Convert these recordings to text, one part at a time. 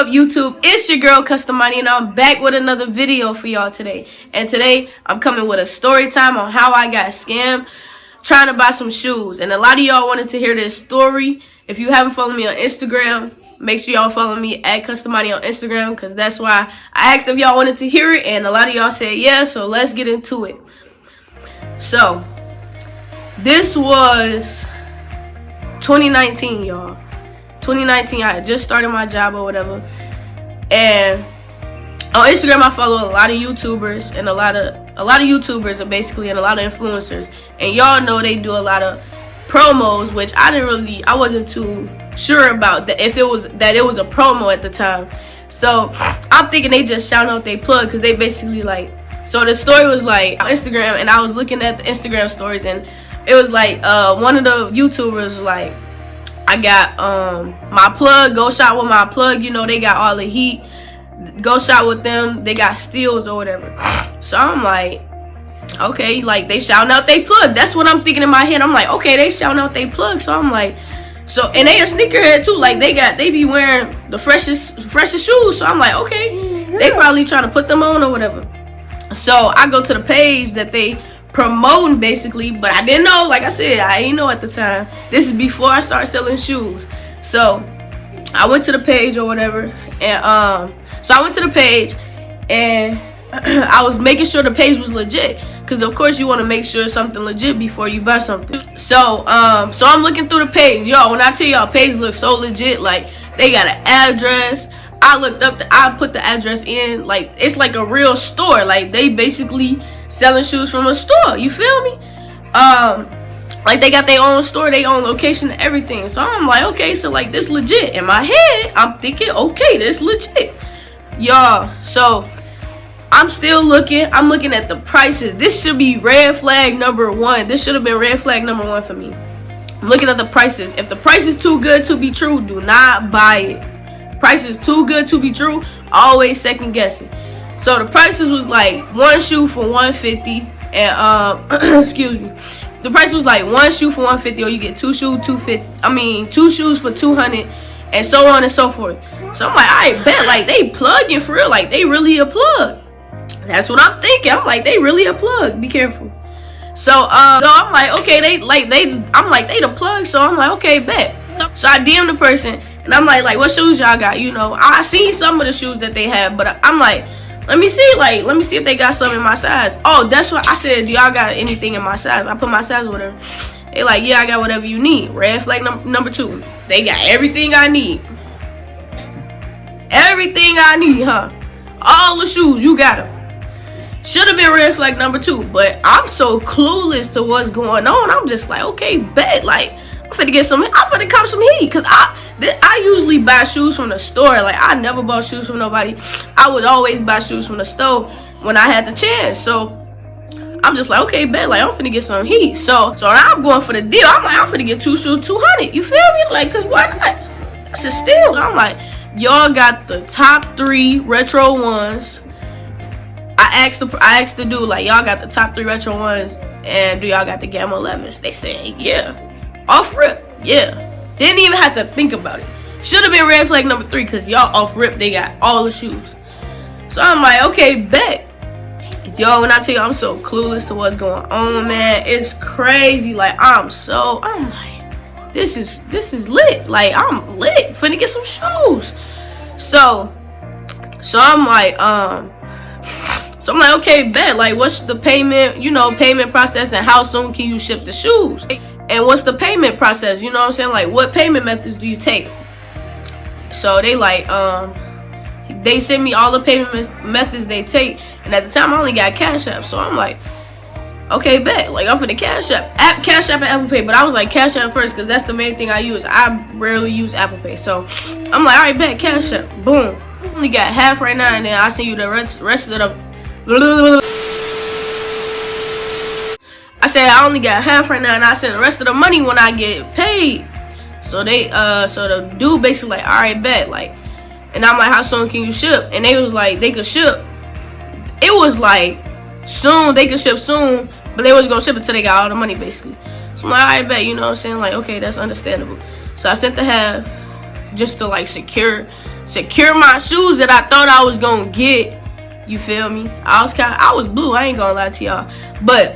up, YouTube? It's your girl Custom Money, and I'm back with another video for y'all today. And today I'm coming with a story time on how I got scammed trying to buy some shoes. And a lot of y'all wanted to hear this story. If you haven't followed me on Instagram, make sure y'all follow me at Custom Money on Instagram, because that's why I asked if y'all wanted to hear it, and a lot of y'all said yeah. So let's get into it. So this was 2019, y'all. 2019, I had just started my job or whatever, and on Instagram I follow a lot of YouTubers, and a lot of YouTubers are basically, and a lot of influencers, and y'all know they do a lot of promos, which I wasn't too sure about that if it was a promo at the time. So I'm thinking they just shouting out they plug, because they basically like, so the story was like on Instagram, and I was looking at the Instagram stories, and it was like one of the YouTubers was like, I got my plug, go shop with my plug, you know, they got all the heat, go shop with them, they got steals or whatever. So I'm like, okay, like they shouting out they plug. That's what I'm thinking in my head. I'm like, okay, they shouting out they plug. So I'm like, so, and they a sneakerhead too, like they be wearing the freshest shoes. So I'm like, okay, they probably trying to put them on or whatever. So I go to the page that they promoting basically, but I didn't know, like I said, I didn't know at the time. This is before I started selling shoes. So I went to the page or whatever, and so I went to the page, and I was making sure the page was legit, because of course you want to make sure it's something legit before you buy something. So so I'm looking through the page, yo. When I tell y'all, page looks so legit, like they got an address. I looked up, I put the address in, like it's like a real store, like they basically selling shoes from a store, you feel me? Like they got their own store, their own location and everything. So I'm like, okay, so like this legit. In my head, I'm thinking, okay, this legit, y'all. So I'm still looking, I'm looking at the prices. This should be red flag number one. This should have been red flag number one for me. I'm looking at the prices. If the price is too good to be true, do not buy it. Price is too good to be true, always second guessing. So the prices was like one shoe for $150, and excuse me, the price was like one shoe for $150, or you get two shoes two shoes for $200, and so on and so forth. So I'm like, I bet, like they plugging for real, like they really a plug. That's what I'm thinking. I'm like, they really a plug. Be careful. So so I'm like, okay, they the plug. So I'm like, okay, bet. So I DM the person, and I'm like what shoes y'all got? You know, I seen some of the shoes that they have, but I'm like, let me see if they got something in my size. Oh, that's what I said. Do y'all got anything in my size? I put my size with her. They like, yeah, I got whatever you need. Red flag number two. They got everything I need. Everything I need, huh? All the shoes, you got them. Should have been red flag number two, but I'm so clueless to what's going on. I'm just like, okay, bet. Like, I'm finna cop some heat, because I usually buy shoes from the store. Like, I never bought shoes from nobody. I would always buy shoes from the store when I had the chance. So I'm just like, okay, bet. Like, I'm finna get some heat. So I'm going for the deal. I'm like, I'm finna get two shoes, $200. You feel me? Like, cause why not? That's a steal. I'm like, y'all got the top 3 retro ones. I asked the dude, like, y'all got the top 3 retro ones, and do y'all got the Gamma 11s? They said, yeah. Off rip, yeah. Didn't even have to think about it. Should have been red flag number 3, because y'all off rip, they got all the shoes. So I'm like, okay, bet. Yo, when I tell you, I'm so clueless to what's going on, man. It's crazy. Like, I'm like, this is lit. Like, I'm lit. Finna get some shoes. So I'm like, okay, bet. Like, what's the payment, payment process, and how soon can you ship the shoes? And what's the payment process? You know what I'm saying? Like, what payment methods do you take? So they like, they send me all the payment methods they take. And at the time, I only got Cash App. So I'm like, okay, bet. Like, I'm for the Cash App. Cash App and Apple Pay. But I was like, Cash App first, because that's the main thing I use. I rarely use Apple Pay. So I'm like, all right, bet. Cash App. Boom. Only got half right now, and then I send you the rest of the... I said I only got half right now, and I send the rest of the money when I get paid. So they so the dude basically like, all right, bet. Like, and I'm like, how soon can you ship? And they was like, they could ship. It was like soon, they could ship soon, but they wasn't gonna ship until they got all the money basically. So I'm like, all right, bet. You know what I'm saying? Like, okay, that's understandable. So I sent the half just to like secure secure my shoes that I thought I was gonna get. You feel me? I was blue, I ain't gonna lie to y'all. But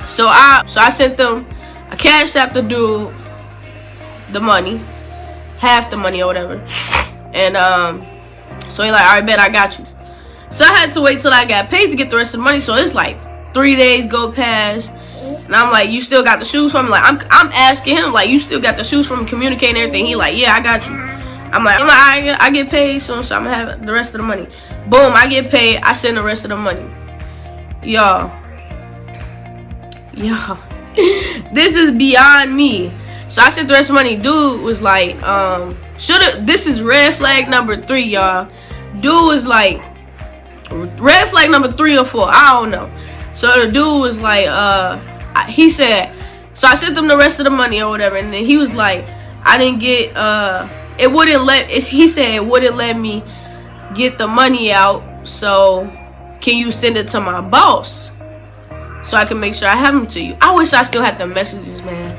so I sent them a cash app to do the money, half the money or whatever. And so he like, alright, bet, I got you. So I had to wait till I got paid to get the rest of the money. So it's like 3 days go past, and I'm like, you still got the shoes from me? Like, I'm asking him, like, you still got the shoes from me, communicating everything. He like, yeah, I got you. I'm like, I get paid soon, so I'm gonna have the rest of the money. Boom, I get paid, I send the rest of the money. Y'all, this is beyond me. So I sent the rest of the money. Dude was like, this is red flag number 3, y'all. Dude was like, red flag number 3 or 4, I don't know. So the dude was like, he said, so I sent them the rest of the money or whatever, and then he was like, I didn't get, it wouldn't let, he said it wouldn't let me get the money out, so can you send it to my boss so I can make sure I have them to you? I wish I still had the messages, man.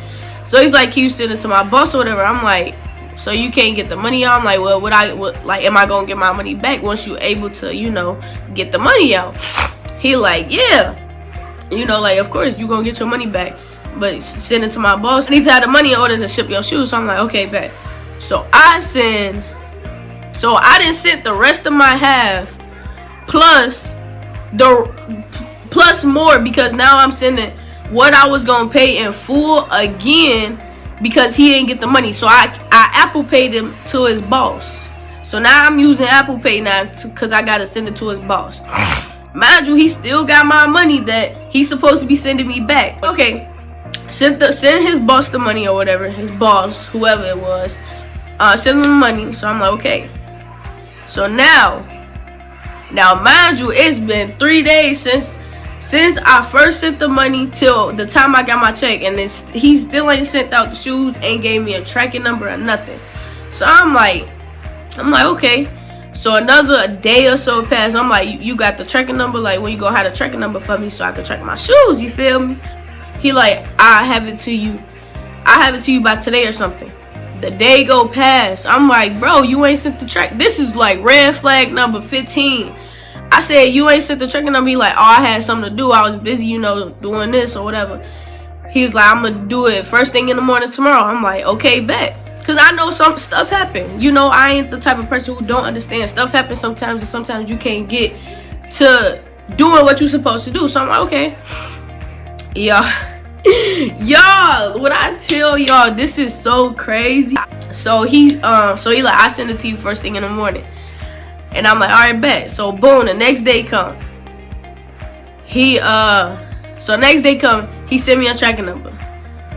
So he's like, can you send it to my boss or whatever? I'm like, so you can't get the money out? I'm like, well, am I gonna get my money back once you're able to, you know, get the money out? He like, yeah, you know, like, of course you gonna get your money back, but send it to my boss. I need to have the money in order to ship your shoes. So I'm like, okay, bet. So I didn't send the rest of my half plus more, because now I'm sending what I was gonna pay in full again, because he didn't get the money. So I Apple paid him to his boss. So now I'm using Apple Pay now because I gotta send it to his boss. Mind you, he still got my money that he's supposed to be sending me back. Okay, send his boss the money or whatever, his boss, whoever it was, send him the money. So I'm like, okay. So now mind you, it's been 3 days since I first sent the money till the time I got my check, and he still ain't sent out the shoes, ain't gave me a tracking number or nothing. So I'm like, okay. So another day or so passed. I'm like, you got the tracking number? Like, when you gonna have the tracking number for me so I can track my shoes? You feel me? He like, I have it to you by today or something. The day go past. I'm like, bro, you ain't sent the track. This is like red flag number 15. I said, you ain't sent the tracking number. He like, oh, I had something to do. I was busy, you know, doing this or whatever. He was like, I'm gonna do it first thing in the morning tomorrow. I'm like, okay, bet. Because I know some stuff happen. You know, I ain't the type of person who don't understand. Stuff happens sometimes, and sometimes you can't get to doing what you're supposed to do. So I'm like, okay. Y'all, when I tell y'all, this is so crazy. So he like, I send it to you first thing in the morning. And I'm like, alright, bet. So boom, the next day come. He sent me a tracking number.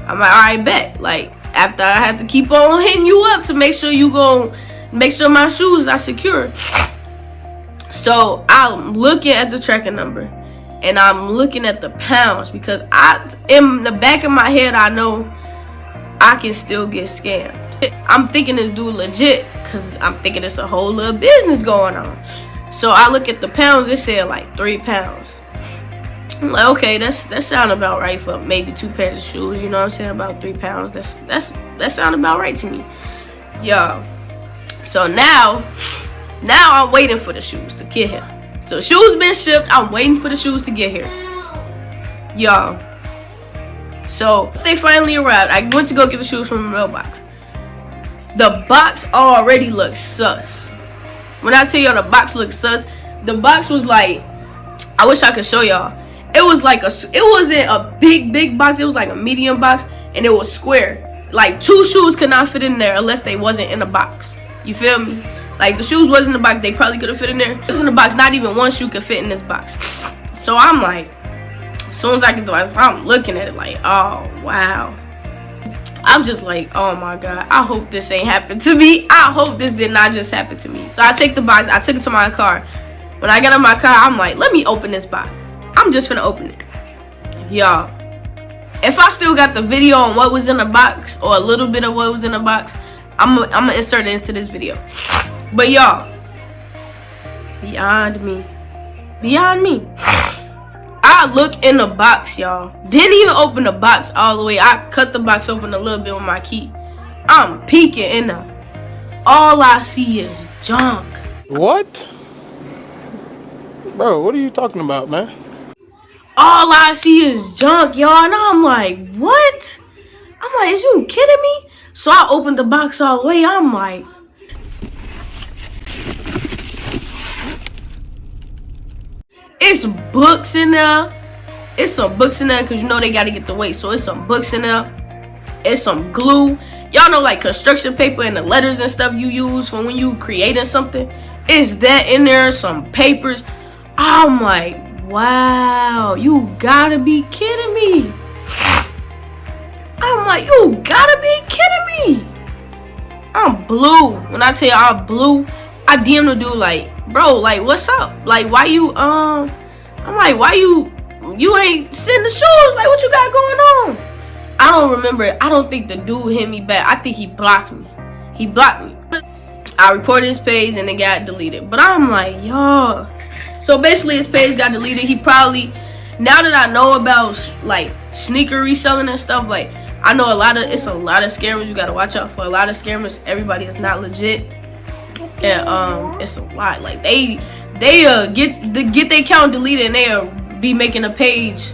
I'm like, alright, bet. Like, after I had to keep on hitting you up to make sure my shoes are secure. So I'm looking at the tracking number, and I'm looking at the pounds, because in the back of my head, I know I can still get scammed. I'm thinking this dude legit, because I'm thinking it's a whole little business going on. So I look at the pounds, it said like 3 pounds. I'm like, okay, that sound about right for maybe 2 pairs of shoes, you know what I'm saying? About 3 pounds. That sound about right to me. Y'all. So now I'm waiting for the shoes to get here. So shoes been shipped, I'm waiting for the shoes to get here. Y'all. So they finally arrived. I went to go get the shoes from the mailbox. The box already looks sus. When I tell y'all the box looks sus, the box was like, I wish I could show y'all. It was like it wasn't a big box, it was like a medium box, and it was square. Like 2 shoes could not fit in there unless they wasn't in a box. You feel me? Like, the shoes wasn't in the box, they probably could have fit in there. It was in the box, not even 1 shoe could fit in this box. So I'm like, as soon as I get the box, I'm looking at it like, oh wow. I'm just like, oh my god, I hope this ain't happened to me. I hope this did not just happen to me. So I take the box, I took it to my car. When I got in my car, I'm like, let me open this box. I'm just finna open it. Y'all, if I still got the video on what was in the box, or a little bit of what was in the box, I'm gonna insert it into this video. But y'all, beyond me. I look in the box, y'all. Didn't even open the box all the way. I cut the box open a little bit with my key. I'm peeking in there. All I see is junk. What? Bro, what are you talking about, man? All I see is junk, y'all, and I'm like, what? I'm like, is you kidding me? So I opened the box all the way. I'm like, it's books in there. It's some books in there because you know they got to get the weight. So it's some books in there. It's some glue. Y'all know like construction paper and the letters and stuff you use for when you creating something. It's that in there. Some papers. I'm like, wow, you gotta be kidding me. I'm like, you gotta be kidding me. I'm blue. When I tell you I'm blue, I DM the dude like, bro, like what's up? Like why you I'm like, why you ain't sending the shoes? Like what you got going on? I don't remember. I don't think the dude hit me back. I think he blocked me. He blocked me. I reported his page and it got deleted. But I'm like, yo. So basically his page got deleted. He probably, now that I know about like sneaker reselling and stuff, like I know it's a lot of scammers. You gotta watch out for a lot of scammers. Everybody is not legit. And it's a lot. Like they get their account deleted and they'll be making a page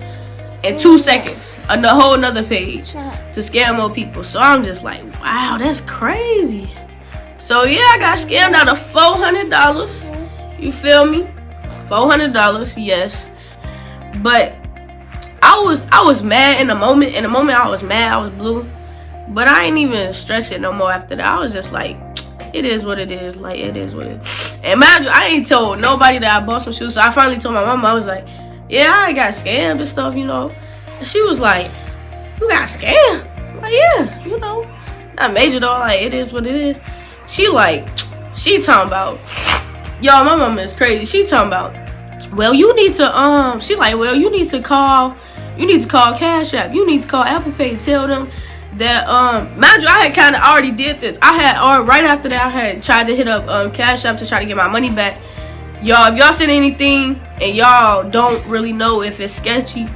in 2 seconds, a whole nother page to scam more people. So I'm just like, wow, that's crazy. So yeah, I got scammed out of $400. You feel me? $400, yes. But I was mad in the moment. In the moment I was mad, I was blue. But I ain't even stress it no more after that. I was just like, it is what it is. Like it is what it is. And imagine I ain't told nobody that I bought some shoes. So I finally told my mama. I was like, yeah, I got scammed and stuff, you know. And she was like, you got scammed? I'm like, yeah, you know. Not major though, like it is what it is. She talking about, y'all, my mama is crazy. She talking about, well, you need to she like, well, you need to call Cash App. You need to call Apple Pay. Tell them that mind you, I had kinda already did this. I had right after that I had tried to hit up Cash App to try to get my money back. Y'all, if y'all send anything and y'all don't really know if it's sketchy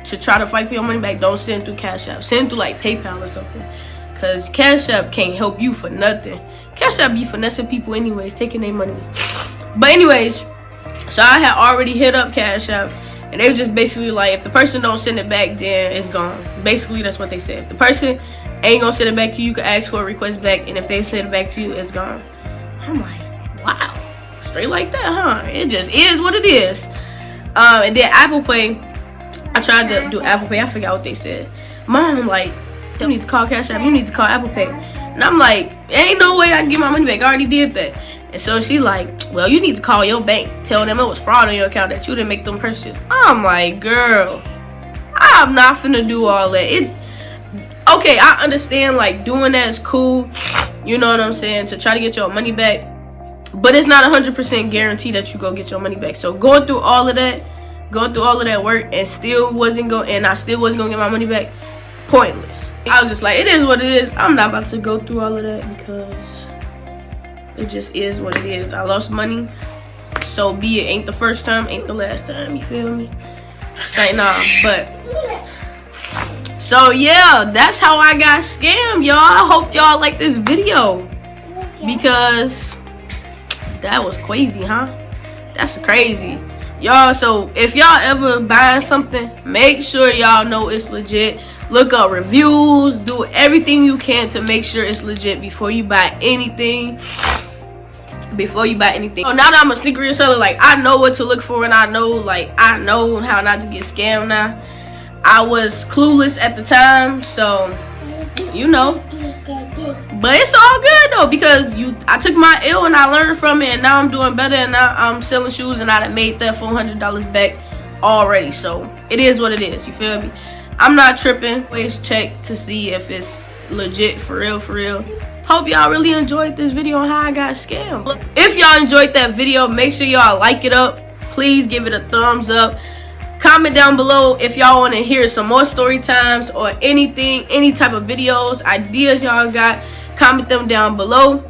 to try to fight for your money back, don't send through Cash App. Send through like PayPal or something. Cause Cash App can't help you for nothing. Cash App be finessing people anyways, taking their money. But anyways, so I had already hit up Cash App and they was just basically like, if the person don't send it back, then it's gone. Basically that's what they said. If the person ain't gonna send it back to you, you can ask for a request back, and if they send it back to you, it's gone. I'm like, wow. Straight like that, huh? It just is what it is. And then Apple Pay, I tried to do Apple Pay. I forgot what they said. Mom, like, you need to call Cash App. You need to call Apple Pay. And I'm like, ain't no way I can get my money back. I already did that. And so she like, well, you need to call your bank. Tell them it was fraud on your account, that you didn't make them purchases. I'm like, girl, I'm not finna do all that. Okay, I understand, like, doing that is cool. You know what I'm saying? To try to get your money back. But it's not 100% guaranteed that you go get your money back. So going through all of that work and I still wasn't gonna get my money back, pointless. I was just like, it is what it is. I'm not about to go through all of that because it just is what it is. I lost money, so be it. Ain't the first time, ain't the last time. You feel me? Say nah, but so yeah, that's how I got scammed, y'all. I hope y'all like this video because that was crazy, huh? That's crazy, y'all. So if y'all ever buying something, make sure y'all know it's legit. Look up reviews, do everything you can to make sure it's legit before you buy anything. So now that I'm a sneaker reseller, like, I know what to look for, and I know how not to get scammed now. I was clueless at the time, so you know. But it's all good though, because I took my L and I learned from it, and now I'm doing better, and now I'm selling shoes, and I done made that $400 back already. So it is what it is. You feel me? I'm not tripping. Always check to see if it's legit, for real, for real. Hope y'all really enjoyed this video on how I got scammed. If y'all enjoyed that video, make sure y'all like it up. Please give it a thumbs up. Comment down below if y'all want to hear some more story times or anything, any type of videos, ideas y'all got. Comment them down below.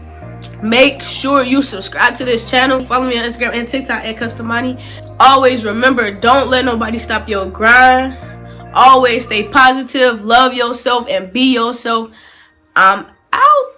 Make sure you subscribe to this channel. Follow me on Instagram and TikTok at Customani. Always remember, don't let nobody stop your grind. Always stay positive, love yourself, and be yourself. I'm out.